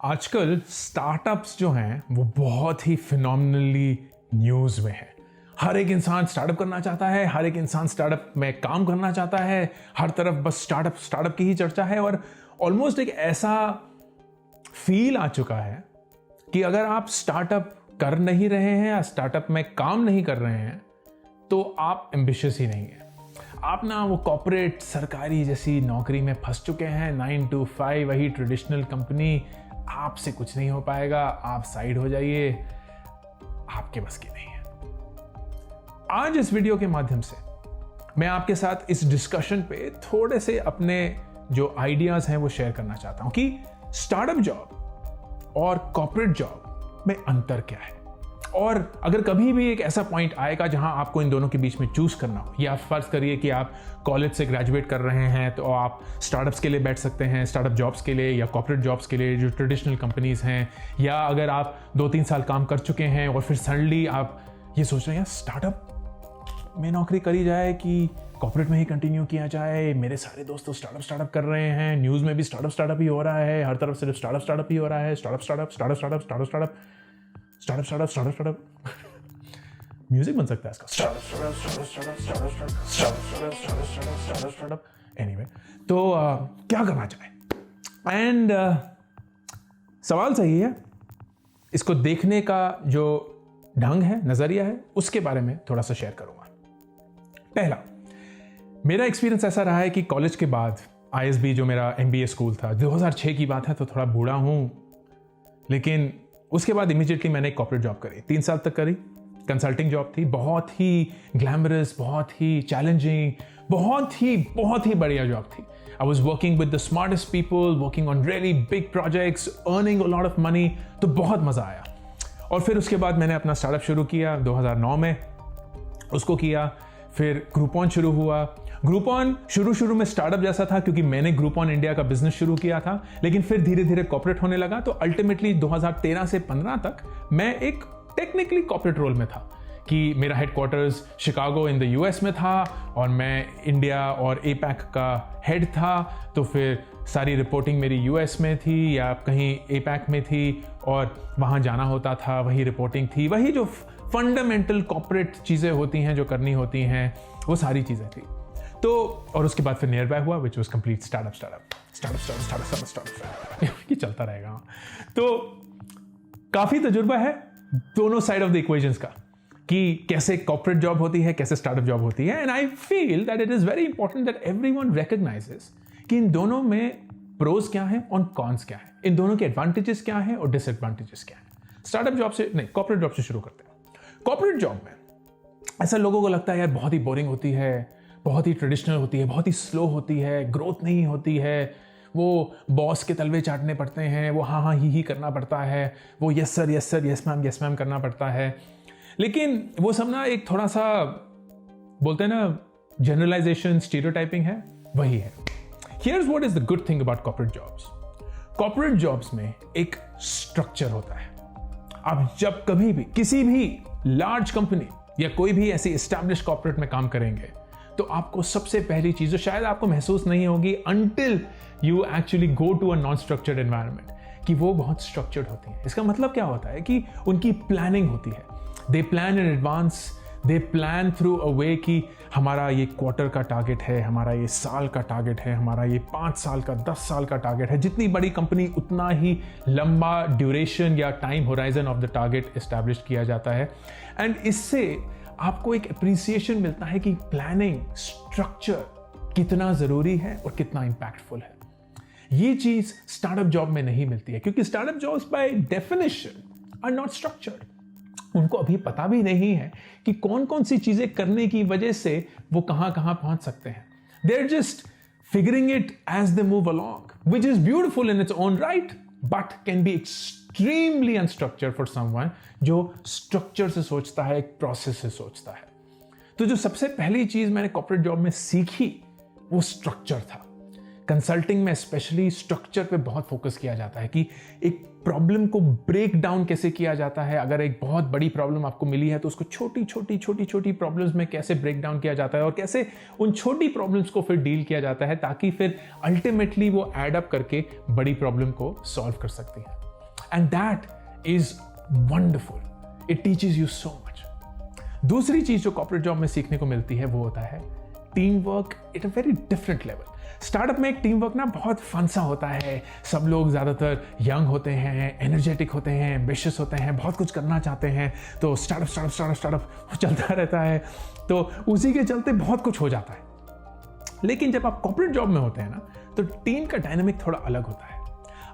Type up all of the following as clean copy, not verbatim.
आजकल स्टार्टअप्स जो हैं वो बहुत ही फिनोमिनली न्यूज़ में है। हर एक इंसान स्टार्टअप करना चाहता है, हर एक इंसान स्टार्टअप में काम करना चाहता है, हर तरफ बस स्टार्टअप की ही चर्चा है और ऑलमोस्ट एक ऐसा फील आ चुका है कि अगर आप स्टार्टअप कर नहीं रहे हैं या स्टार्टअप में काम नहीं कर रहे हैं तो आप एम्बिशियस ही नहीं है। आप ना वो कॉर्पोरेट सरकारी जैसी नौकरी में फंस चुके हैं, 9 to 5 वही ट्रेडिशनल कंपनी, आपसे कुछ नहीं हो पाएगा, आप साइड हो जाइए, आपके बस की नहीं है। आज इस वीडियो के माध्यम से मैं आपके साथ इस डिस्कशन पे थोड़े से अपने जो आइडियाज हैं वो शेयर करना चाहता हूं कि स्टार्टअप जॉब और कॉर्पोरेट जॉब में अंतर क्या है। और अगर कभी भी एक ऐसा पॉइंट आएगा जहां आपको इन दोनों के बीच में चूज करना हो, या फर्ज करिए कि आप कॉलेज से ग्रेजुएट कर रहे हैं तो आप स्टार्टअप्स के लिए बैठ सकते हैं, स्टार्टअप जॉब्स के लिए या कॉर्पोरेट जॉब्स के लिए जो ट्रेडिशनल कंपनीज हैं, या अगर आप 2-3 साल काम कर चुके हैं और फिर सडनली आप ये सोच रहे हैं स्टार्टअप में नौकरी करी जाए कि कॉर्पोरेट में ही कंटिन्यू किया जाए। मेरे सारे दोस्त तो स्टार्टअप कर रहे हैं, न्यूज़ में भी स्टार्टअप ही हो रहा है, हर तरफ सिर्फ स्टार्टअप ही हो रहा है, स्टार्टअप म्यूजिक बन सकता है इसका, स्टार्टअप। एनीवे, तो क्या करना चाहे एंड सवाल सही है। इसको देखने का जो ढंग है, नजरिया है, उसके बारे में थोड़ा सा शेयर करूंगा। पहला, मेरा एक्सपीरियंस ऐसा रहा है कि कॉलेज के बाद ISB जो मेरा MBA स्कूल था, 2006 की बात है तो थोड़ा बूढ़ा हूं, लेकिन उसके बाद इमीडिएटली मैंने एक कॉर्पोरेट जॉब करी, 3 साल तक करी। कंसल्टिंग जॉब थी, बहुत ही ग्लैमरस, बहुत ही चैलेंजिंग, बहुत ही बढ़िया जॉब थी। I was working with the smartest people, working on really big projects, earning a lot of money, तो बहुत मजा आया। और फिर उसके बाद मैंने अपना स्टार्टअप शुरू किया 2009 में, उसको किया। फिर ग्रुपॉन शुरू हुआ। ग्रुपॉन शुरू में स्टार्टअप जैसा था क्योंकि मैंने ग्रुपॉन इंडिया का बिजनेस शुरू किया था, लेकिन फिर धीरे धीरे कॉर्पोरेट होने लगा। तो अल्टीमेटली 2013 से 15 तक मैं एक टेक्निकली कॉर्पोरेट रोल में था कि मेरा headquarters Chicago in the US में था और मैं इंडिया और APAC का हेड था। तो फिर सारी रिपोर्टिंग मेरी US में थी या कहीं APAC में थी और वहाँ जाना होता था, वही रिपोर्टिंग थी, वही जो फंडामेंटल कॉर्पोरेट चीज़ें होती हैं जो करनी होती हैं, वो सारी चीज़ें थी। तो और उसके बाद फिर नियर बाय हुआ, विच वॉज कंप्लीट स्टार्टअप ये चलता रहेगा। तो काफ़ी तजुर्बा है दोनों साइड ऑफ द इक्वेशंस का कि कैसे कॉर्पोरेट जॉब होती है, कैसे स्टार्टअप जॉब होती है। And I feel that it is very important that everyone recognises कि इन दोनों में प्रोज क्या है और कॉन्स क्या है, इन दोनों के एडवांटेजेस क्या है और डिसएडवांटेजेस क्या है। स्टार्टअप जॉब से नहीं, कॉर्पोरेट जॉब से शुरू करते हैं। कॉर्पोरेट जॉब में ऐसा लोगों को लगता है यार बहुत ही बोरिंग होती है, बहुत ही ट्रेडिशनल होती है, बहुत ही स्लो होती है, ग्रोथ नहीं होती है, वो बॉस के तलवे चाटने पड़ते हैं, वो हाँ ही करना पड़ता है, वो यस सर यस मैम करना पड़ता है। लेकिन वो सब ना एक थोड़ा सा बोलते हैं ना जनरलाइजेशन, स्टीरियोटाइपिंग है, वही है। Here's what is the good thing about corporate jobs. Corporate jobs में एक स्ट्रक्चर होता है। आप जब कभी भी किसी भी लार्ज कंपनी या कोई भी ऐसी एस्टैब्लिश कॉर्पोरेट में काम करेंगे तो आपको सबसे पहली चीज जो शायद आपको महसूस नहीं होगी until you actually go to a non-structured environment, कि वो बहुत स्ट्रक्चर्ड होती है। इसका मतलब क्या होता है कि उनकी प्लानिंग होती है। They plan in advance, they plan through a way कि हमारा ये क्वार्टर का टारगेट है, हमारा ये साल का टारगेट है, हमारा ये 5 साल का 10 साल का टारगेट है। जितनी बड़ी कंपनी उतना ही लंबा ड्यूरेशन या time horizon of the target establish किया जाता है। एंड इससे आपको एक अप्रिसिएशन मिलता है कि प्लानिंग, स्ट्रक्चर कितना जरूरी है और कितना इंपैक्टफुल है। ये चीज स्टार्टअप जॉब में नहीं मिलती है क्योंकि startup jobs by definition are not structured. उनको अभी पता भी नहीं है कि कौन कौन सी चीजें करने की वजह से वो कहां पहुंच सकते हैं। They are just figuring it as they move along, which is beautiful in its own right, but can be extremely unstructured for someone जो स्ट्रक्चर से सोचता है, एक प्रोसेस से सोचता है। तो जो सबसे पहली चीज मैंने कॉर्पोरेट जॉब में सीखी वो स्ट्रक्चर था। कंसल्टिंग में स्पेशली स्ट्रक्चर पे बहुत फोकस किया जाता है कि एक प्रॉब्लम को ब्रेक डाउन कैसे किया जाता है। अगर एक बहुत बड़ी प्रॉब्लम आपको मिली है तो उसको छोटी प्रॉब्लम्स में कैसे ब्रेक डाउन किया जाता है और कैसे उन छोटी प्रॉब्लम्स को फिर डील किया जाता है ताकि फिर अल्टीमेटली वो एड अप करके बड़ी प्रॉब्लम को सॉल्व कर सकती है। And that is wonderful. It teaches you so much. दूसरी चीज जो कॉर्पोरेट जॉब में सीखने को मिलती है वो होता है team work at a very different level. Startup में एक टीम वर्क ना बहुत फन सा होता है. सब लोग ज़्यादातर यंग होते हैं, एनर्जेटिक होते हैं, एम्बिशियस होते हैं, बहुत कुछ करना चाहते हैं. तो स्टार्टअप चलता रहता है. तो उसी के चलते बहुत कुछ हो जाता है. लेकिन जब आप कॉर्पोरेट जॉब में होते हैं ना तो टीम का डायनामिक थोड़ा अलग होता है.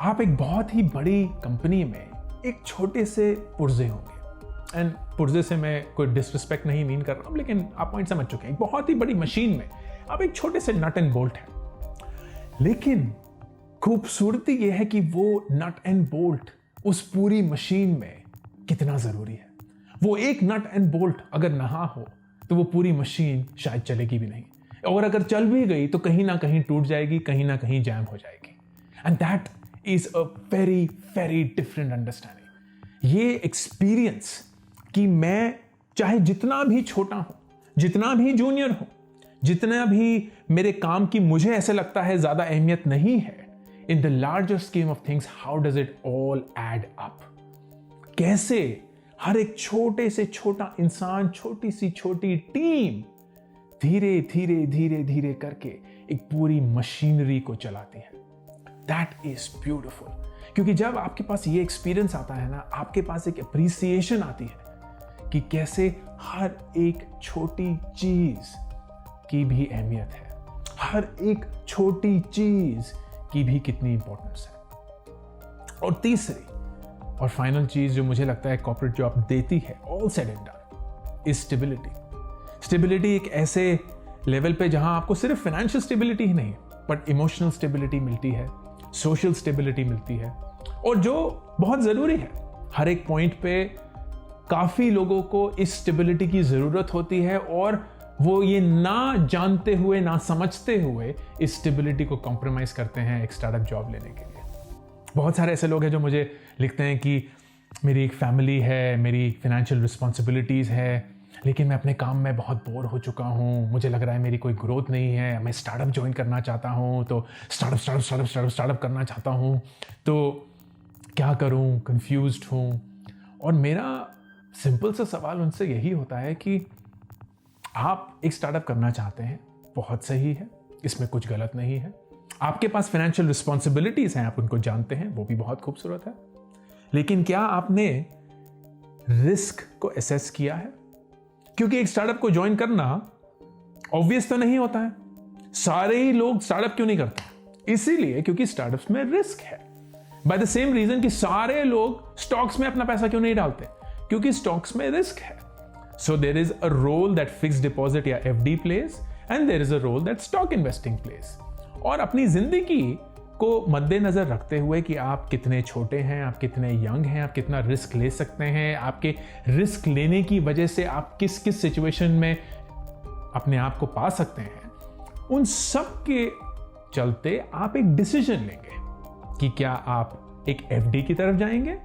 आप एक बहुत ही बड़ी कंपनी में एक छोटे से पुर्जे होंगे. एंड पुर्जे से मैं कोई डिसरिस्पेक्ट नहीं मीन कर रहा हूँ, लेकिन आप पॉइंट समझ चुके हैं. एक बहुत ही बड़ी मशीन में आप एक छोटे से नट एंड बोल्ट है. लेकिन खूबसूरती यह है कि वो नट एंड बोल्ट उस पूरी मशीन में कितना जरूरी है. वो एक नट एंड बोल्ट अगर ना हो तो वो पूरी मशीन शायद चलेगी भी नहीं, और अगर चल भी गई तो कहीं ना कहीं टूट जाएगी, कहीं ना कहीं जैम हो जाएगी. And that is a very very different understanding. ये एक्सपीरियंस कि मैं चाहे जितना भी छोटा हूं, जितना भी जूनियर हूं, जितना भी मेरे काम की मुझे ऐसे लगता है ज्यादा अहमियत नहीं है, in the larger scheme of things how does it all add up. कैसे हर एक छोटे से छोटा इंसान, छोटी सी छोटी टीम धीरे धीरे धीरे धीरे करके एक पूरी मशीनरी को चलाती है. That is beautiful. क्योंकि जब आपके पास ये एक्सपीरियंस आता है ना, आपके पास एक अप्रिसिएशन आती है कि कैसे हर एक छोटी चीज की भी अहमियत है, हर एक छोटी चीज की भी कितनी इंपॉर्टेंस है. और तीसरी और फाइनल चीज जो मुझे लगता है कॉर्पोरेट जॉब देती है, all said and done, is stability. Stability एक ऐसे लेवल पे जहां आपको सिर्फ फाइनेंशियल स्टेबिलिटी ही नहीं बट इमोशनल स्टेबिलिटी मिलती है, सोशल स्टेबिलिटी मिलती है, और जो बहुत जरूरी है. हर एक पॉइंट पे काफी लोगों को इस स्टेबिलिटी की जरूरत होती है, और वो ये ना जानते हुए, ना समझते हुए इस स्टेबिलिटी को कॉम्प्रोमाइज करते हैं एक स्टार्टअप जॉब लेने के लिए. बहुत सारे ऐसे लोग हैं जो मुझे लिखते हैं कि मेरी एक फैमिली है, मेरी फाइनेंशियल रिस्पॉन्सिबिलिटीज है, लेकिन मैं अपने काम में बहुत बोर हो चुका हूँ, मुझे लग रहा है मेरी कोई ग्रोथ नहीं है, मैं स्टार्टअप ज्वाइन करना चाहता हूँ, तो स्टार्टअप करना चाहता हूँ, तो क्या करूँ, कंफ्यूज्ड हूँ. और मेरा सिंपल सा सवाल उनसे यही होता है कि आप एक स्टार्टअप करना चाहते हैं, बहुत सही है, इसमें कुछ गलत नहीं है. आपके पास फाइनेंशियल रिस्पॉन्सिबिलिटीज हैं, आप उनको जानते हैं, वो भी बहुत खूबसूरत है. लेकिन क्या आपने रिस्क को एसेस किया है? क्योंकि एक स्टार्टअप को ज्वाइन करना ऑब्वियस तो नहीं होता है. सारे ही लोग स्टार्टअप क्यों नहीं करते? इसीलिए क्योंकि स्टार्टअप्स में रिस्क है. बाय द सेम रीजन कि सारे लोग स्टॉक्स में अपना पैसा क्यों नहीं डालते? क्योंकि स्टॉक्स में रिस्क है. So there is a role that fixed deposit या FD plays and there is a role that stock investing plays. और अपनी जिंदगी को मद्देनजर रखते हुए कि आप कितने छोटे हैं, आप कितने यंग हैं, आप कितना रिस्क ले सकते हैं, आपके रिस्क लेने की वजह से आप किस किस सिचुएशन में अपने आप को पा सकते हैं, उन सब के चलते आप एक डिसीजन लेंगे कि क्या आप एक FD की तरफ जाएंगे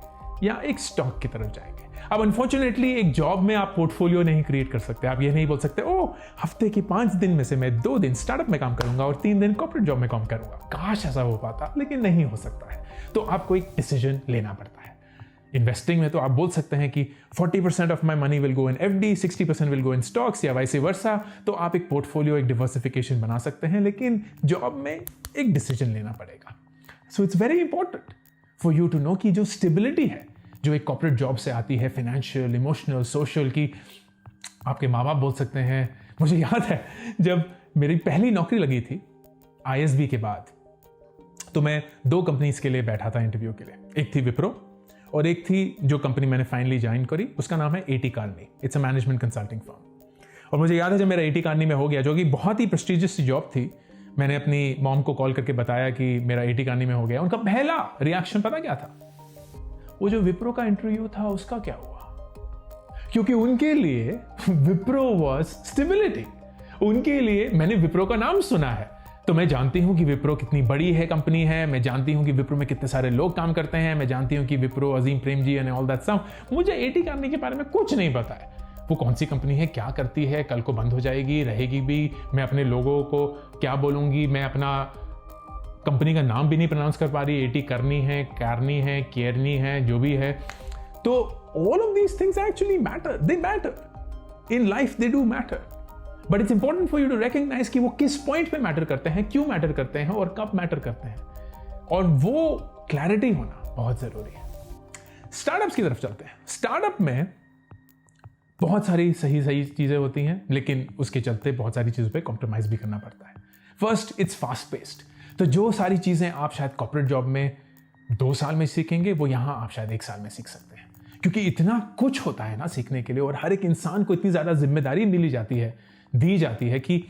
या एक स्टॉक की तरफ जाएंगे. अब अनफॉर्चुनेटली एक जॉब में आप पोर्टफोलियो नहीं क्रिएट कर सकते. आप ये नहीं बोल सकते ओ हफ्ते के 5 दिन में से मैं 2 दिन स्टार्टअप में काम करूंगा और 3 दिन कॉर्पोरेट जॉब में काम करूंगा. काश ऐसा हो पाता, लेकिन नहीं हो सकता है. तो आपको एक डिसीजन लेना पड़ता है. इन्वेस्टिंग में तो आप बोल सकते हैं कि 40% of my money will go in FD, 60% will go in stocks या वाइस वर्सा. तो आप एक पोर्टफोलियो, एक डिवर्सिफिकेशन बना सकते हैं, लेकिन जॉब में एक डिसीजन लेना पड़ेगा. So it's very important for you to know कि जो स्टेबिलिटी है जो एक कॉर्पोरेट जॉब से आती है, फाइनेंशियल, इमोशनल, सोशल, की आपके माँ बाप बोल सकते हैं. मुझे याद है जब मेरी पहली नौकरी लगी थी ISB के बाद, तो मैं 2 कंपनीज के लिए बैठा था इंटरव्यू के लिए. एक थी विप्रो और एक थी जो कंपनी मैंने फाइनली ज्वाइन करी, उसका नाम है AT Kearney. It's a management consulting firm. और मुझे याद है जब मेरा AT Kearney में हो गया, जो कि बहुत ही प्रेस्टिजियस जॉब थी, मैंने अपनी मॉम को कॉल करके बताया कि मेरा AT Kearney में हो गया. उनका पहला रिएक्शन पता क्या था? वो जो विप्रो का इंटरव्यू था उसका क्या हुआ? क्योंकि उनके लिए विप्रो वाज स्टेबिलिटी. उनके लिए, मैंने विप्रो का नाम सुना है तो मैं जानती हूं कि विप्रो कितनी बड़ी है कंपनी है, मैं जानती हूं कि विप्रो में कितने सारे लोग काम करते हैं, मैं जानती हूं कि Wipro, Azim Premji and all that stuff. मुझे AT Kearney के बारे में कुछ नहीं पता है. वो कौन सी कंपनी है, क्या करती है, कल को बंद हो जाएगी, रहेगी भी, मैं अपने लोगों को क्या बोलूंगी, मैं अपना कंपनी का नाम भी नहीं प्रोनाउंस कर पा रही, एटी करनी है, कारनी है, केयरनी है, जो भी है। तो all of these things actually matter, they matter in life, they do matter, but it's important for you to recognise कि वो किस पॉइंट पे मैटर करते हैं, क्यों मैटर करते हैं और कब मैटर करते हैं, और वो क्लैरिटी होना बहुत जरूरी है। स्टार्टअप्स की तरफ चलते हैं। स्टार्टअप में बहुत सारी सही चीजें होती हैं, लेकिन उसके चलते बहुत सारी चीजों पे कॉम्प्रोमाइज भी करना पड़ता है। First, it's fast paced. तो जो सारी चीजें आप शायद कॉर्पोरेट जॉब में 2 साल में सीखेंगे, वो यहां आप शायद 1 साल में सीख सकते हैं, क्योंकि इतना कुछ होता है ना सीखने के लिए, और हर एक इंसान को इतनी ज्यादा जिम्मेदारी दी जाती है कि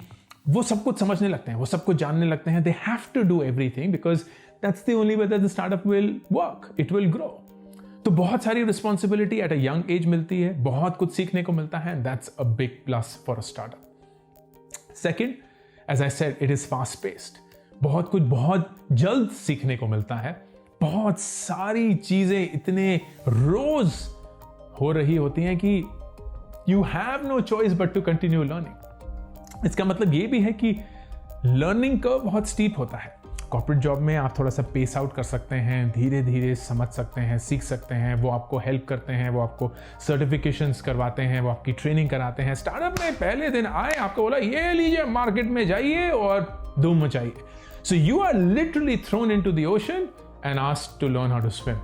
वो सब कुछ समझने लगते हैं, वो सब कुछ जानने लगते हैं। They have to do everything because that's the only way that the startup will work, it will grow. तो बहुत सारी responsibility at a young age मिलती है, बहुत कुछ सीखने को मिलता है, that's a big plus for a startup. Second, as I said, it is fast paced. बहुत कुछ बहुत जल्द सीखने को मिलता है, बहुत सारी चीजें इतने रोज हो रही होती हैं कि you have no choice but to continue learning. इसका मतलब ये भी है कि लर्निंग कर्व बहुत स्टीप होता है। कॉर्पोरेट जॉब में आप थोड़ा सा पेस आउट कर सकते हैं, धीरे धीरे समझ सकते हैं, सीख सकते हैं, वो आपको हेल्प करते हैं, वो आपको सर्टिफिकेशंस करवाते हैं, वो आपकी ट्रेनिंग कराते हैं। स्टार्टअप में पहले दिन आए, आपको बोला ये लीजिए, मार्केट में जाइए और धूम मचाइए। So you are literally thrown into the ocean and asked to learn how to swim,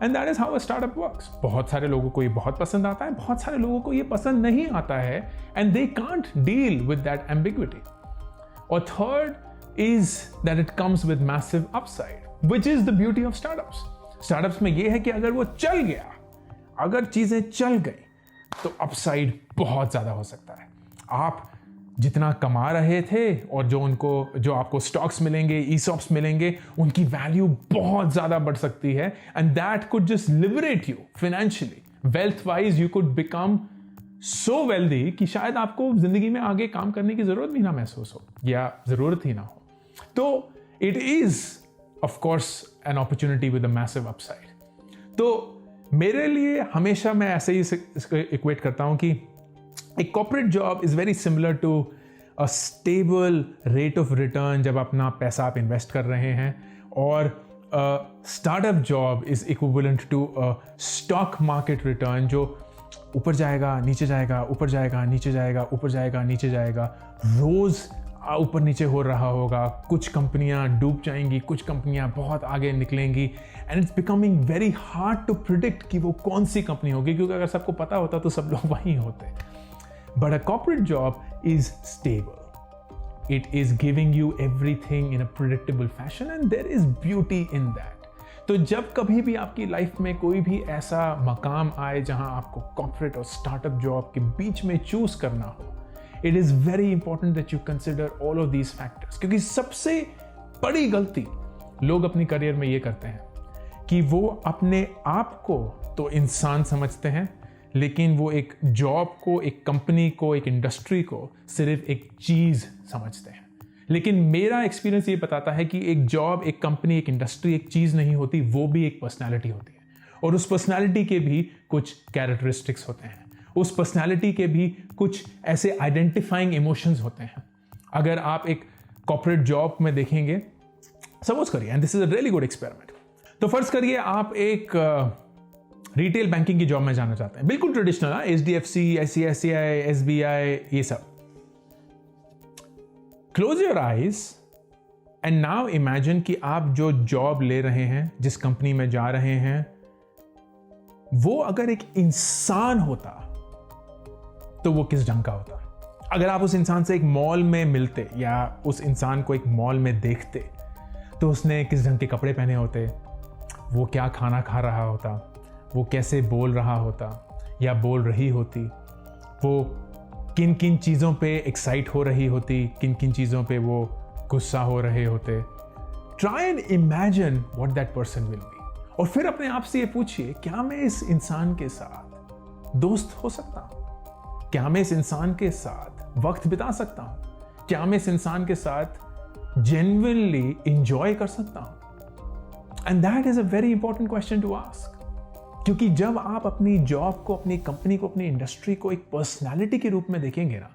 and that is how a startup works. बहुत सारे लोगों को ये बहुत पसंद आता है, बहुत सारे लोगों को ये पसंद नहीं आता है, and they can't deal with that ambiguity. और third is that it comes with massive upside, which is the beauty of startups. Startups में ये है कि अगर वो चल गया, अगर चीजें चल गई, तो अपसाइड बहुत ज्यादा हो सकता है। आप जितना कमा रहे थे और जो आपको स्टॉक्स मिलेंगे, ईसॉप्स मिलेंगे, उनकी वैल्यू बहुत ज्यादा बढ़ सकती है, and that could just liberate you financially, wealth wise. You could become so wealthy कि शायद आपको जिंदगी में आगे काम करने की जरूरत भी ना महसूस हो, या जरूरत ही ना हो। तो it is of course an opportunity with a massive upside. तो मेरे लिए हमेशा मैं ऐसे ही इसको इक्वेट करता हूं कि एक corporate job is very similar to a stable rate of return जब अपना पैसा आप इन्वेस्ट कर रहे हैं, और startup job is equivalent to a stock market return, जो ऊपर जाएगा, नीचे जाएगा, ऊपर जाएगा, नीचे जाएगा, ऊपर जाएगा, नीचे जाएगा, रोज ऊपर नीचे हो रहा होगा। कुछ कंपनियां डूब जाएंगी, कुछ कंपनियां बहुत आगे निकलेंगी, and it's becoming very hard to predict कि वो कौन सी कंपनी होगी, क्योंकि अगर सबको पता होता तो सब लोग वहीं होते। But a corporate job is stable, it is giving you everything in a predictable fashion, and there is beauty in that. तो जब कभी भी आपकी लाइफ में कोई भी ऐसा मकाम आए जहां आपको कॉर्पोरेट और स्टार्टअप जॉब के बीच में चूज करना हो, it is very important that you consider all of these factors, क्योंकि सबसे बड़ी गलती लोग अपनी करियर में ये करते हैं कि वो अपने आप को तो इंसान समझते हैं, लेकिन वो एक जॉब को, एक कंपनी को, एक इंडस्ट्री को सिर्फ एक चीज समझते हैं। लेकिन मेरा एक्सपीरियंस ये बताता है कि एक जॉब, एक कंपनी, एक इंडस्ट्री एक चीज नहीं होती, वो भी एक पर्सनैलिटी होती है, और उस पर्सनैलिटी के भी कुछ कैरेक्टरिस्टिक्स होते हैं, उस पर्सनैलिटी के भी कुछ ऐसे आइडेंटिफाइंग इमोशंस होते हैं। अगर आप एक कॉर्पोरेट जॉब में देखेंगे, सपोज करिए, and this is a really good experiment, तो फर्ज करिए आप एक रिटेल बैंकिंग की जॉब में जाना चाहते हैं, बिल्कुल ट्रेडिशनल, HDFC, ICICI, SBI, ये सब। Close your eyes and now imagine कि आप जो जॉब ले रहे हैं, जिस कंपनी में जा रहे हैं, वो अगर एक इंसान होता तो वो किस ढंग का होता। अगर आप उस इंसान से एक मॉल में मिलते या उस इंसान को एक मॉल में देखते, तो उसने किस ढंग के कपड़े पहने होते, वो क्या खाना खा रहा होता, वो कैसे बोल रहा होता या बोल रही होती, वो किन किन चीज़ों पे एक्साइट हो रही होती, किन किन चीज़ों पे वो गुस्सा हो रहे होते। Try and imagine what that person will be, और फिर अपने आप से ये पूछिए, क्या मैं इस इंसान के साथ दोस्त हो सकता हूं? क्या मैं इस इंसान के साथ वक्त बिता सकता हूं? क्या मैं इस इंसान के साथ जेन्युइनली इंजॉय कर सकता हूं? And that is a very important question to ask, क्योंकि जब आप अपनी जॉब को, अपनी कंपनी को, अपनी इंडस्ट्री को एक पर्सनैलिटी के रूप में देखेंगे ना,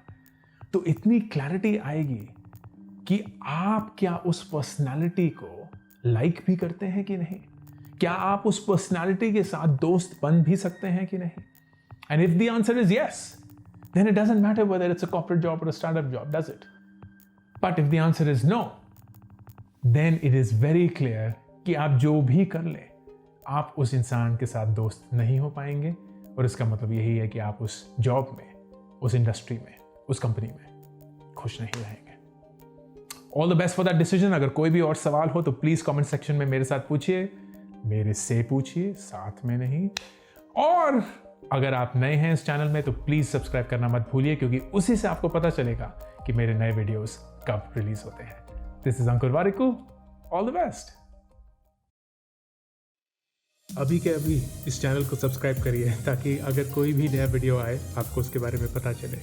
तो इतनी क्लैरिटी आएगी कि आप क्या उस पर्सनालिटी को लाइक भी करते हैं कि नहीं, क्या आप उस पर्सनालिटी के साथ दोस्त बन भी सकते हैं कि नहीं. And if the answer is yes, then it doesn't matter whether it's a corporate job or a startup job, does it? But if the answer is no, then it is very clear कि आप जो भी कर लें, आप उस इंसान के साथ दोस्त नहीं हो पाएंगे, और इसका मतलब यही है कि आप उस जॉब में, उस इंडस्ट्री में, उस कंपनी में खुश नहीं रहेंगे. All the best for that decision. अगर कोई भी और सवाल हो तो प्लीज कमेंट सेक्शन में मेरे साथ पूछिए, मेरे से पूछिए, साथ में नहीं. और अगर आप नए हैं इस चैनल में तो प्लीज सब्सक्राइब करना मत भूलिए, क्योंकि उसी से आपको पता चलेगा कि मेरे नए वीडियोस कब रिलीज होते हैं. This is Ankur Warikoo. All the best. अभी के अभी इस चैनल को सब्सक्राइब करिए ताकि अगर कोई भी नया वीडियो आए आपको उसके बारे में पता चले.